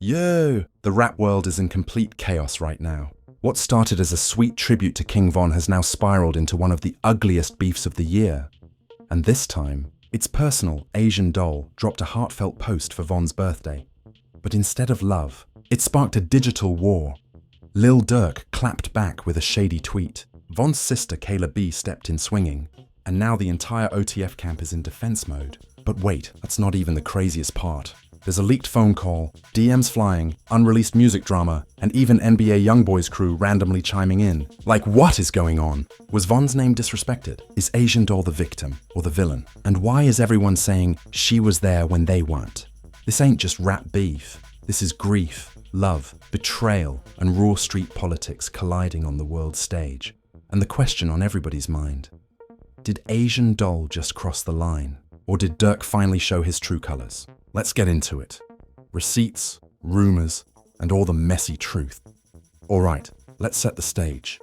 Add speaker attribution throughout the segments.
Speaker 1: Yo! The rap world is in complete chaos right now. What started as a sweet tribute to King Von has now spiraled into one of the ugliest beefs of the year. And this time, its personal Asian doll dropped a heartfelt post for Von's birthday. But instead of love, it sparked a digital war. Lil Durk clapped back with a shady tweet. Von's sister Kayla B stepped in swinging. And now the entire OTF camp is in defense mode. But wait, that's not even the craziest part. There's a leaked phone call, DMs flying, unreleased music drama, and even NBA YoungBoy's crew randomly chiming in. Like, what is going on? Was Von's name disrespected? Is Asian Doll the victim or the villain? And why is everyone saying she was there when they weren't? This ain't just rap beef. This is grief, love, betrayal, and raw street politics colliding on the world stage. And the question on everybody's mind: did Asian Doll just cross the line? Or did Durk finally show his true colors? Let's get into it. Receipts, rumors, and all the messy truth. Alright, let's set the stage.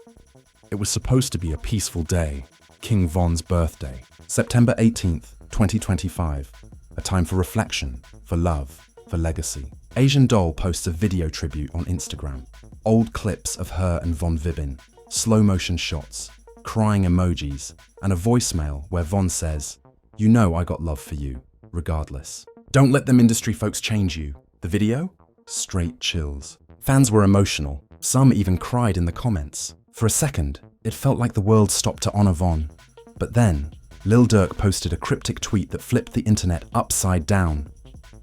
Speaker 1: It was supposed to be a peaceful day, King Von's birthday, September 18th, 2025. A time for reflection, for love, for legacy. Asian Doll posts a video tribute on Instagram. Old clips of her and Von Vibin, slow motion shots, crying emojis, and a voicemail where Von says, "You know I got love for you, regardless. Don't let them industry folks change you." The video? Straight chills. Fans were emotional. Some even cried in the comments. For a second, it felt like the world stopped to honor Von. But then, Lil Durk posted a cryptic tweet that flipped the internet upside down.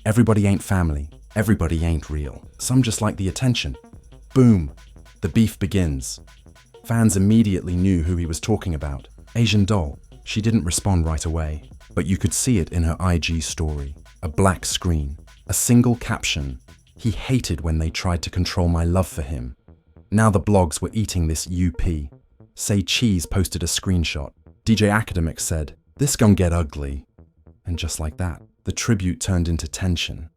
Speaker 1: Everybody ain't family. Everybody ain't real. Some just like the attention. Boom. The beef begins. Fans immediately knew who he was talking about. Asian Doll. She didn't respond right away, but you could see it in her IG story. A black screen, a single caption: "He hated when they tried to control my love for him." Now the blogs were eating this UP. Say Cheese posted a screenshot. DJ Academic said, "This gon' get ugly." And just like that, the tribute turned into tension.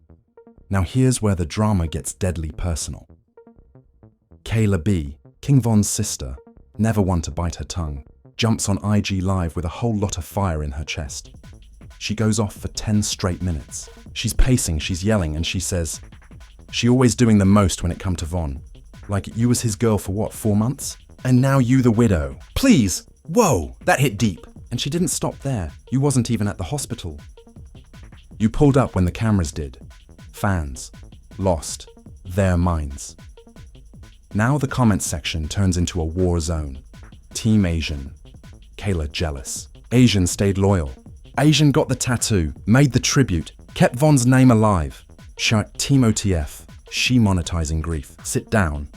Speaker 1: Now here's where the drama gets deadly personal. Kayla B, King Von's sister, never one to bite her tongue, jumps on IG Live with a whole lot of fire in her chest. She goes off for 10 straight minutes. She's pacing, she's yelling, and she says, "She always doing the most when it come to Von. Like, you was his girl for what, 4 months? And now you the widow. Please! Whoa, that hit deep." And she didn't stop there. You wasn't even at the hospital. You pulled up when the cameras did. Fans lost their minds. Now the comments section turns into a war zone. Team Asian. Kayla jealous. Asian stayed loyal. Asian got the tattoo, made the tribute, kept Von's name alive. Team OTF, she monetizing grief. Sit down.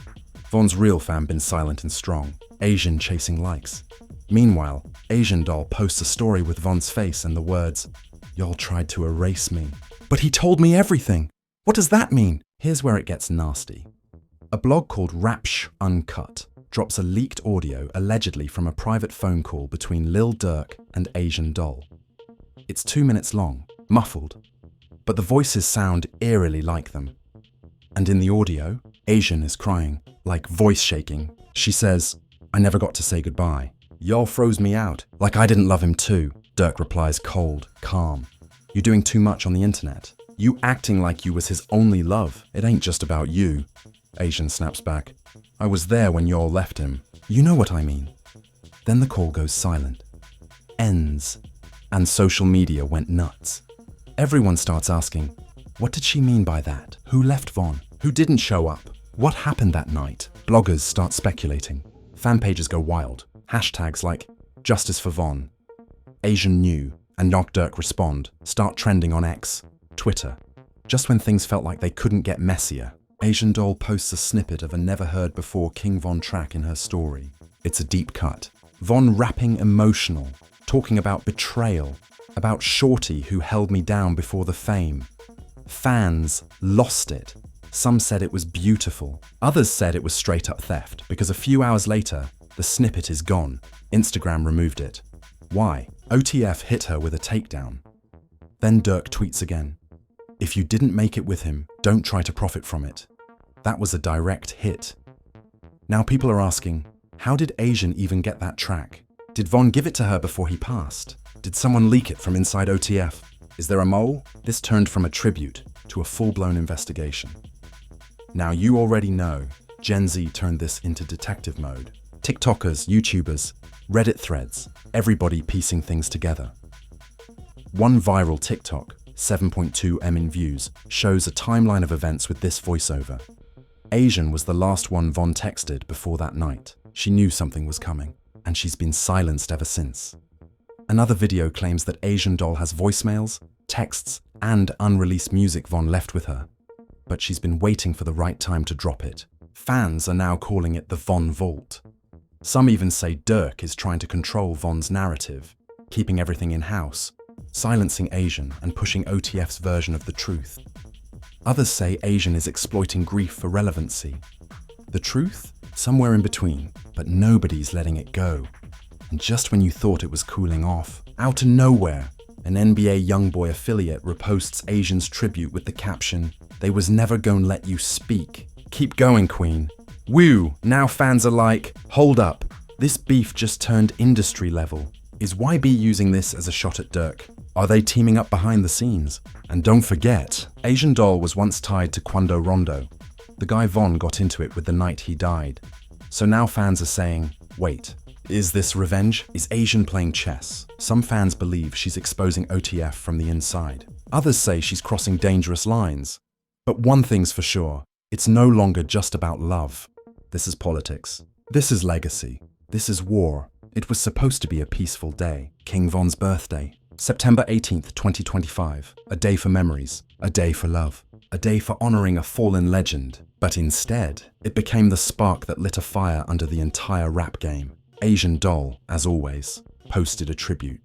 Speaker 1: Von's real fan been silent and strong. Asian chasing likes. Meanwhile, Asian Doll posts a story with Von's face and the words, "Y'all tried to erase me. But he told me everything. What does that mean?" Here's where it gets nasty. A blog called Rapsh Uncut drops a leaked audio allegedly from a private phone call between Lil Durk and Asian Doll. It's 2 minutes long, muffled, but the voices sound eerily like them. And in the audio, Asian is crying, like voice shaking. She says, "I never got to say goodbye. Y'all froze me out, like I didn't love him too." Durk replies cold, calm. "You doing too much on the internet. You acting like you was his only love. It ain't just about you." Asian snaps back, "I was there when y'all left him. You know what I mean." Then the call goes silent. Ends. And social media went nuts. Everyone starts asking, what did she mean by that? Who left Von? Who didn't show up? What happened that night? Bloggers start speculating. Fan pages go wild. Hashtags like "Justice for Von," "Asian New," and "Knock Durk Respond" start trending on X, Twitter. Just when things felt like they couldn't get messier, Asian Doll posts a snippet of a never-heard-before King Von track in her story. It's a deep cut. Von rapping emotional, talking about betrayal, about Shorty who held me down before the fame. Fans lost it. Some said it was beautiful. Others said it was straight up theft, because a few hours later, the snippet is gone. Instagram removed it. Why? OTF hit her with a takedown. Then Durk tweets again. "If you didn't make it with him, don't try to profit from it." That was a direct hit. Now people are asking, how did Asian even get that track? Did Von give it to her before he passed? Did someone leak it from inside OTF? Is there a mole? This turned from a tribute to a full-blown investigation. Now you already know, Gen Z turned this into detective mode. TikTokers, YouTubers, Reddit threads, everybody piecing things together. One viral TikTok, 7.2 M in views, shows a timeline of events with this voiceover. Asian was the last one Von texted before that night. She knew something was coming, and she's been silenced ever since. Another video claims that Asian doll has voicemails, texts, and unreleased music Von left with her. But she's been waiting for the right time to drop it. Fans are now calling it the Von Vault. Some even say Durk is trying to control Von's narrative, keeping everything in-house, silencing Asian and pushing OTF's version of the truth. Others say Asian is exploiting grief for relevancy. The truth? Somewhere in between, but nobody's letting it go. And just when you thought it was cooling off, out of nowhere, an NBA YoungBoy affiliate reposts Asian's tribute with the caption, "They was never gon' let you speak. Keep going, Queen." Woo! Now fans are like, hold up, this beef just turned industry level. Is YB using this as a shot at Durk? Are they teaming up behind the scenes? And don't forget, Asian doll was once tied to Quando Rondo. The guy Von got into it with the night he died. So now fans are saying, wait, is this revenge? Is Asian playing chess? Some fans believe she's exposing OTF from the inside. Others say she's crossing dangerous lines. But one thing's for sure, it's no longer just about love. This is politics. This is legacy. This is war. It was supposed to be a peaceful day. King Von's birthday. September 18th, 2025. A day for memories. A day for love. A day for honoring a fallen legend. But instead, it became the spark that lit a fire under the entire rap game. Asian doll, as always, posted a tribute.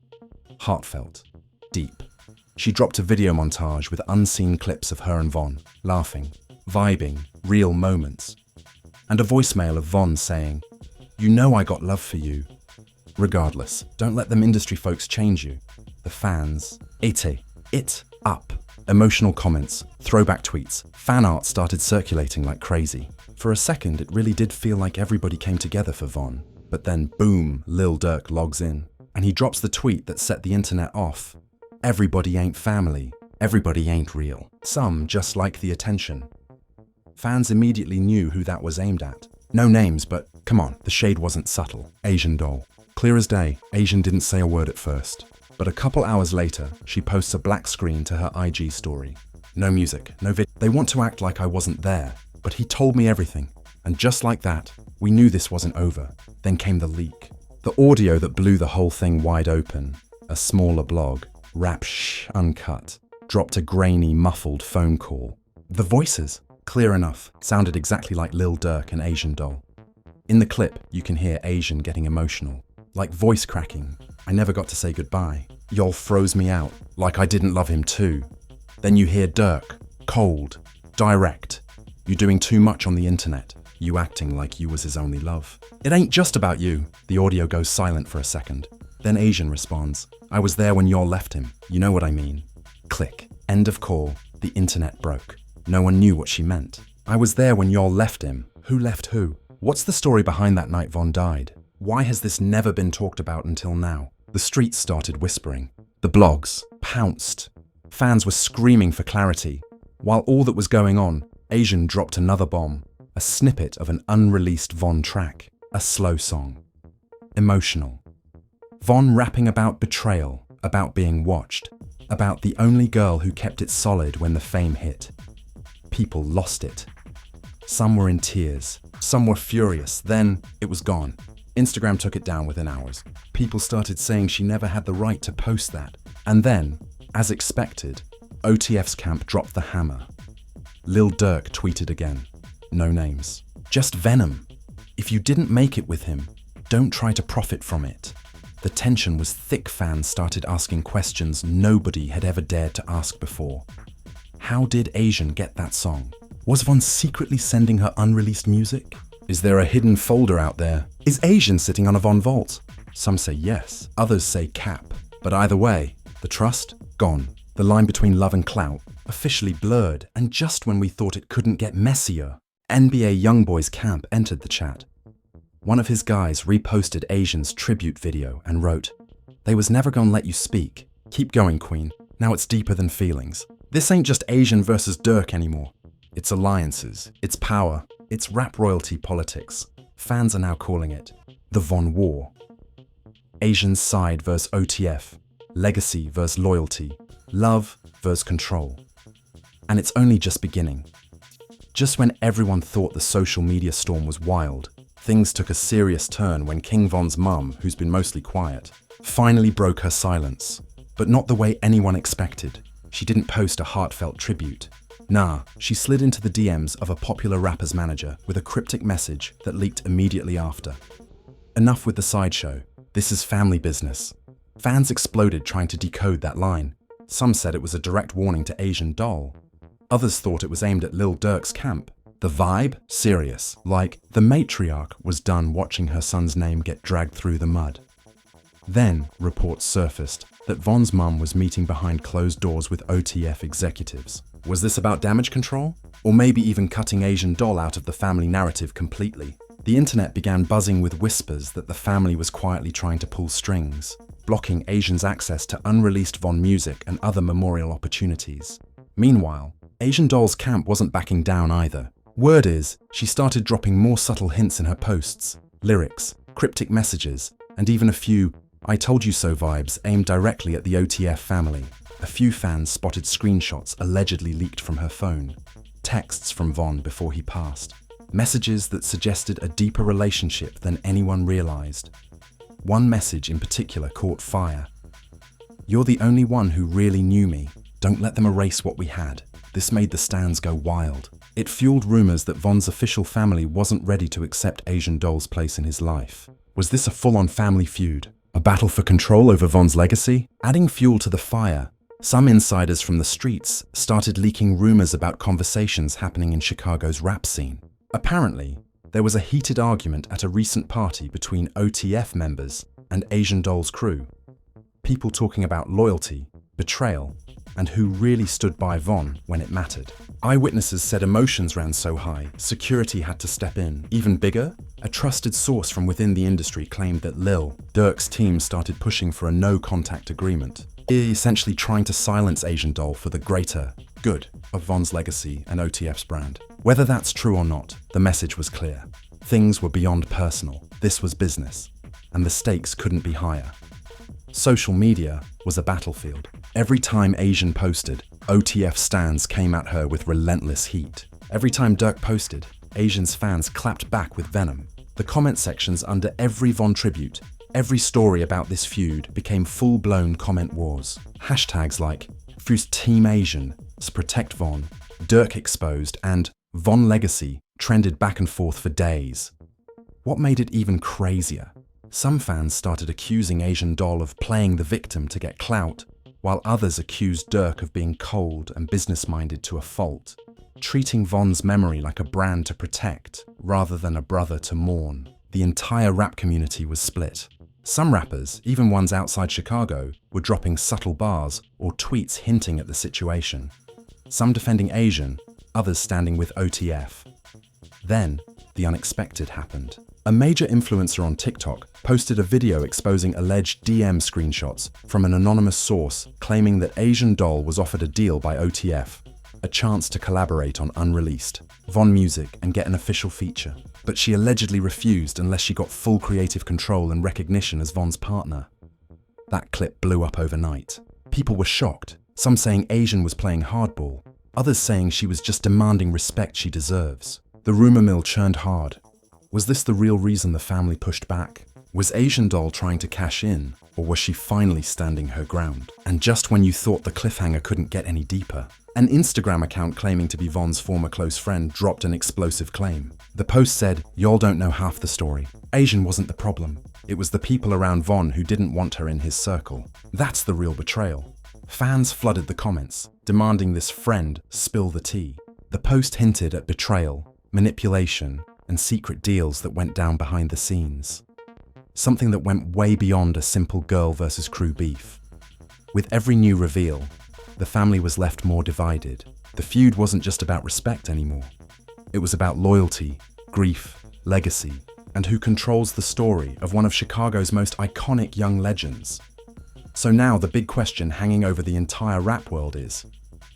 Speaker 1: Heartfelt. Deep. She dropped a video montage with unseen clips of her and Von, laughing, vibing, real moments. And a voicemail of Von saying, "You know I got love for you." Regardless, don't let them industry folks change you. The fans, it up. Emotional comments, throwback tweets, fan art started circulating like crazy. For a second, it really did feel like everybody came together for Von. But then, boom, Lil Durk logs in. And he drops the tweet that set the internet off. Everybody ain't family. Everybody ain't real. Some just like the attention. Fans immediately knew who that was aimed at. No names, but come on, the shade wasn't subtle. Asian doll. Clear as day, Asian didn't say a word at first. But a couple hours later, she posts a black screen to her IG story. No music, no video. They want to act like I wasn't there, but he told me everything. And just like that, we knew this wasn't over. Then came the leak. The audio that blew the whole thing wide open. A smaller blog, rap uncut, dropped a grainy, muffled phone call. The voices, clear enough, sounded exactly like Lil Durk and Asian doll. In the clip, you can hear Asian getting emotional, like voice cracking. "I never got to say goodbye. Y'all froze me out, like I didn't love him too." Then you hear Durk, cold, direct. "You doing too much on the internet. You acting like you was his only love. It ain't just about you." The audio goes silent for a second. Then Asian responds, "I was there when y'all left him. You know what I mean." Click. End of call. The internet broke. No one knew what she meant. "I was there when y'all left him." Who left who? What's the story behind that night Von died? Why has this never been talked about until now? The streets started whispering. The blogs pounced. Fans were screaming for clarity. While all that was going on, Asian dropped another bomb. A snippet of an unreleased Von track. A slow song. Emotional. Von rapping about betrayal, about being watched, about the only girl who kept it solid when the fame hit. People lost it. Some were in tears, some were furious, then it was gone. Instagram took it down within hours. People started saying she never had the right to post that. And then, as expected, OTF's camp dropped the hammer. Lil Durk tweeted again. No names. Just venom. If you didn't make it with him, don't try to profit from it. The tension was thick. Fans started asking questions nobody had ever dared to ask before. How did Asian get that song? Was Von secretly sending her unreleased music? Is there a hidden folder out there? Is Asian sitting on a Von vault? Some say yes, others say cap. But either way, the trust? Gone. The line between love and clout? Officially blurred. And just when we thought it couldn't get messier, NBA YoungBoy's camp entered the chat. One of his guys reposted Asian's tribute video and wrote, "They was never gonna let you speak. Keep going, Queen. Now it's deeper than feelings. This ain't just Asian versus Durk anymore. its alliances, its power, its rap royalty politics. Fans are now calling it the Von War. Asians side versus OTF, legacy versus loyalty, love versus control. And it's only just beginning. Just when everyone thought the social media storm was wild, things took a serious turn when King Von's mum, who's been mostly quiet, finally broke her silence. But not the way anyone expected. She didn't post a heartfelt tribute. Nah, she slid into the DMs of a popular rapper's manager with a cryptic message that leaked immediately after. Enough with the sideshow. This is family business. Fans exploded trying to decode that line. Some said it was a direct warning to Asian Doll. Others thought it was aimed at Lil Durk's camp. The vibe? Serious. Like, the matriarch was done watching her son's name get dragged through the mud. Then, reports surfaced that Von's mum was meeting behind closed doors with OTF executives. Was this about damage control? Or maybe even cutting Asian Doll out of the family narrative completely? The internet began buzzing with whispers that the family was quietly trying to pull strings, blocking Asians' access to unreleased Von music and other memorial opportunities. Meanwhile, Asian Doll's camp wasn't backing down either. Word is, she started dropping more subtle hints in her posts, lyrics, cryptic messages, and even a few "I told you so" vibes aimed directly at the OTF family. A few fans spotted screenshots allegedly leaked from her phone, texts from Von before he passed, messages that suggested a deeper relationship than anyone realized. One message in particular caught fire. "You're the only one who really knew me. Don't let them erase what we had." This made the stans go wild. It fueled rumors that Von's official family wasn't ready to accept Asian Doll's place in his life. Was this a full-on family feud? A battle for control over Von's legacy? Adding fuel to the fire, some insiders from the streets started leaking rumors about conversations happening in Chicago's rap scene. Apparently, there was a heated argument at a recent party between OTF members and Asian Doll's crew. People talking about loyalty, betrayal, and who really stood by Von when it mattered. Eyewitnesses said emotions ran so high, security had to step in. Even bigger, a trusted source from within the industry claimed that Lil Durk's team started pushing for a no-contact agreement, essentially trying to silence Asian Doll for the greater good of Von's legacy and OTF's brand. Whether that's true or not, the message was clear. Things were beyond personal. This was business, and the stakes couldn't be higher. Social media was a battlefield. Every time Asian posted, OTF stans came at her with relentless heat. Every time Durk posted, Asians' fans clapped back with venom. The comment sections under every Von tribute, every story about this feud became full-blown comment wars. Hashtags like Feud Team Asian, Protect Von, Durk exposed, and Von legacy trended back and forth for days. What made it even crazier? Some fans started accusing Asian Doll of playing the victim to get clout, while others accused Durk of being cold and business-minded to a fault, treating Von's memory like a brand to protect rather than a brother to mourn. The entire rap community was split. Some rappers, even ones outside Chicago, were dropping subtle bars or tweets hinting at the situation. Some defending Asian, others standing with OTF. Then, the unexpected happened. A major influencer on TikTok posted a video exposing alleged DM screenshots from an anonymous source claiming that Asian Doll was offered a deal by OTF, a chance to collaborate on Unreleased, Von music and get an official feature. But she allegedly refused unless she got full creative control and recognition as Von's partner. That clip blew up overnight. People were shocked, some saying Asian was playing hardball, others saying she was just demanding respect she deserves. The rumor mill churned hard. Was this the real reason the family pushed back? Was Asian Doll trying to cash in, or was she finally standing her ground? And just when you thought the cliffhanger couldn't get any deeper, an Instagram account claiming to be Von's former close friend dropped an explosive claim. The post said, "Y'all don't know half the story. Asian wasn't the problem. It was the people around Von who didn't want her in his circle." That's the real betrayal. Fans flooded the comments, demanding this friend spill the tea. The post hinted at betrayal, manipulation, and secret deals that went down behind the scenes. Something that went way beyond a simple girl versus crew beef. With every new reveal, the family was left more divided. The feud wasn't just about respect anymore. It was about loyalty, grief, legacy, and who controls the story of one of Chicago's most iconic young legends. So now the big question hanging over the entire rap world is,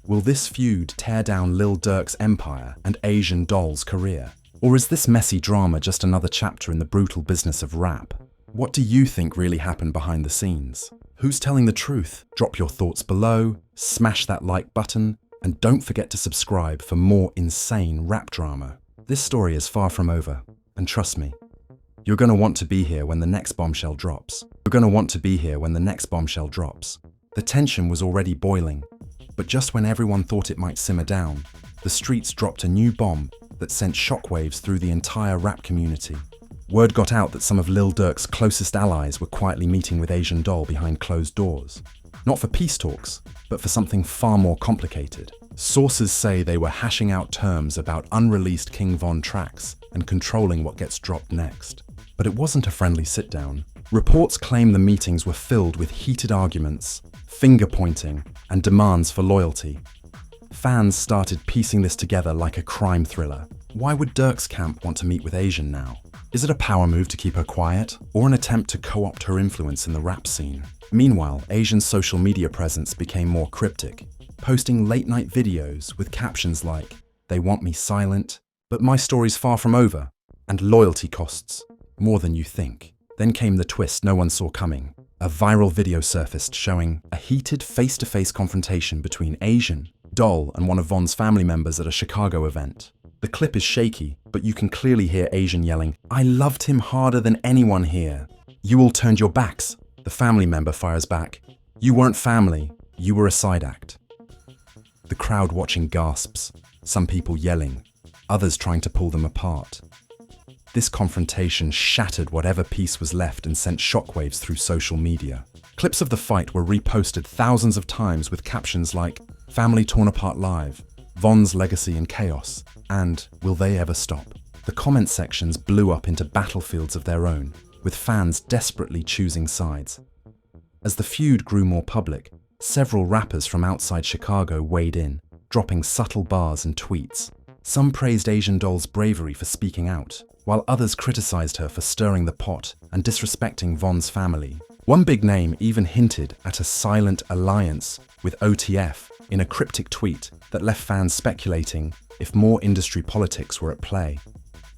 Speaker 1: Will this feud tear down Lil Durk's empire and Asian Doll's career? Or is this messy drama just another chapter in the brutal business of rap? What do you think really happened behind the scenes? Who's telling the truth? Drop your thoughts below, smash that like button, and don't forget to subscribe for more insane rap drama. This story is far from over, and trust me, you're going to want to be here when the next bombshell drops. You're going to want to be here when the next bombshell drops. The tension was already boiling, but just when everyone thought it might simmer down, the streets dropped a new bomb that sent shockwaves through the entire rap community. Word got out that some of Lil Durk's closest allies were quietly meeting with Asian Doll behind closed doors. Not for peace talks, but for something far more complicated. Sources say they were hashing out terms about unreleased King Von tracks and controlling what gets dropped next. But it wasn't a friendly sit-down. Reports claim the meetings were filled with heated arguments, finger-pointing, and demands for loyalty. Fans started piecing this together like a crime thriller. Why would Durk's camp want to meet with Asian now? Is it a power move to keep her quiet, or an attempt to co-opt her influence in the rap scene? Meanwhile, Asian's social media presence became more cryptic, posting late-night videos with captions like, "They want me silent, but my story's far from over," and "Loyalty costs more than you think." Then came the twist no one saw coming. A viral video surfaced showing a heated face-to-face confrontation between Asian, Doll, and one of Von's family members at a Chicago event. The clip is shaky, but you can clearly hear Asian yelling, "I loved him harder than anyone here." "You all turned your backs." The family member fires back, "You weren't family, you were a side act." The crowd watching gasps, some people yelling, others trying to pull them apart. This confrontation shattered whatever peace was left and sent shockwaves through social media. Clips of the fight were reposted thousands of times with captions like, "Family torn apart live," "Von's legacy in chaos," and "Will they ever stop?" The comment sections blew up into battlefields of their own, with fans desperately choosing sides. As the feud grew more public, several rappers from outside Chicago weighed in, dropping subtle bars and tweets. Some praised Asian Doll's bravery for speaking out, while others criticized her for stirring the pot and disrespecting Von's family. One big name even hinted at a silent alliance with OTF in a cryptic tweet that left fans speculating if more industry politics were at play.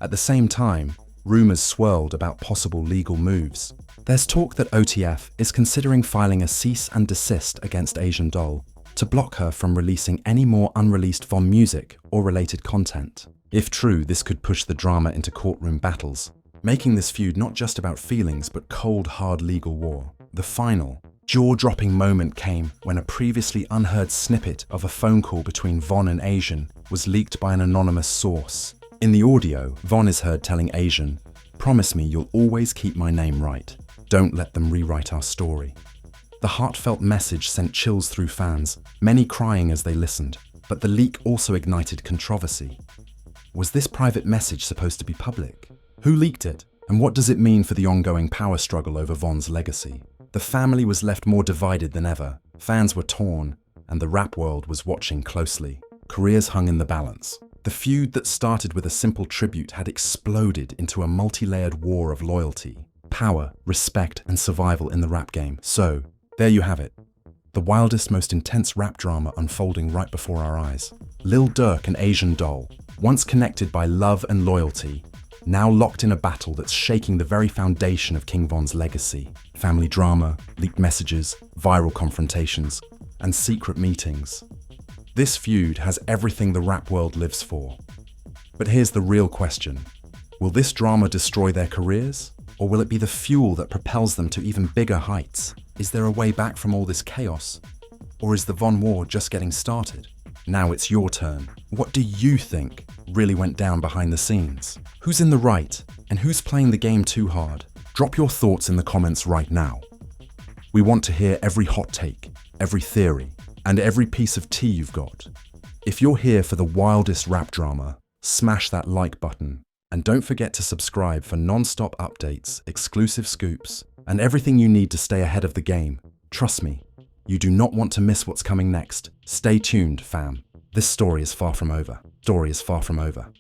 Speaker 1: At the same time, rumors swirled about possible legal moves. There's talk that OTF is considering filing a cease and desist against Asian Doll to block her from releasing any more unreleased Von music or related content. If true, this could push the drama into courtroom battles, making this feud not just about feelings but cold, hard legal war. The final, jaw-dropping moment came when a previously unheard snippet of a phone call between Von and Asian was leaked by an anonymous source. In the audio, Von is heard telling Asian, "Promise me you'll always keep my name right. Don't let them rewrite our story." The heartfelt message sent chills through fans, many crying as they listened, but the leak also ignited controversy. Was this private message supposed to be public? Who leaked it? And what does it mean for the ongoing power struggle over Von's legacy? The family was left more divided than ever. Fans were torn, and the rap world was watching closely. Careers hung in the balance. The feud that started with a simple tribute had exploded into a multi-layered war of loyalty, power, respect, and survival in the rap game. So, there you have it. The wildest, most intense rap drama unfolding right before our eyes. Lil Durk and Asian Doll, once connected by love and loyalty, now locked in a battle that's shaking the very foundation of King Von's legacy. Family drama, leaked messages, viral confrontations, and secret meetings. This feud has everything the rap world lives for. But here's the real question. Will this drama destroy their careers? Or will it be the fuel that propels them to even bigger heights? Is there a way back from all this chaos? Or is the Von war just getting started? Now it's your turn. What do you think really went down behind the scenes? Who's in the right? And who's playing the game too hard? Drop your thoughts in the comments right now. We want to hear every hot take, every theory, and every piece of tea you've got. If you're here for the wildest rap drama, smash that like button. And don't forget to subscribe for non-stop updates, exclusive scoops, and everything you need to stay ahead of the game. Trust me, you do not want to miss what's coming next. Stay tuned, fam. This story is far from over. Story is far from over.